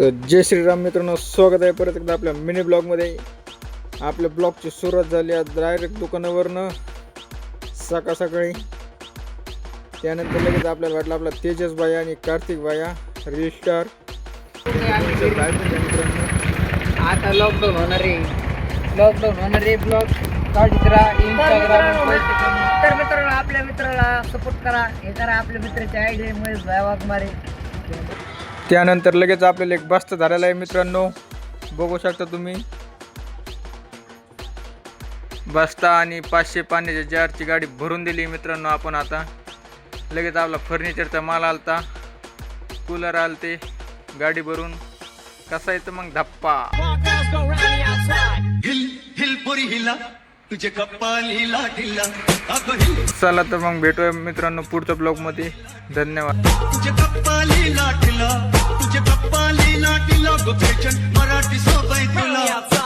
तर जय श्रीराम मित्रांनो, स्वागत आहे परत एकदा आपल्या मिनी ब्लॉगमध्ये. आपल्या ब्लॉगची सुरुवात झाली आज डायरेक्ट दुकानावरनं सकाळी. त्यानंतर लगेच आपल्याला वाटलं आपला तेजस भाई आणि कार्तिक भाया रील स्टार. आता लॉकडाऊन होणार आहे ब्लॉग काढत राहा इंस्टाग्राम. तर मित्रांनो, आपल्या मित्राला सपोर्ट करा, हे करा. आपल्या मित्राची आयडी महेश भाई वाघमारे. त्यानंतर लगेच आपल्याला एक बस्ता झालेला आहे मित्रांनो, बघू शकता तुम्ही. बस्ता आणि 500 पाण्याच्या जारची गाडी भरून दिली मित्रांनो आपण. आता लगेच आपला फर्निचरचा माल आलता, कूलर आलते गाडी भरून. कसा येतं मग धप्पा. चला तर मग भेटूया मित्रांनो पुढच्या ब्लॉग मध्ये. धन्यवाद. तुझे पप्पा लीला तुझे पप्पा लीला गो मराठी सोबत तुला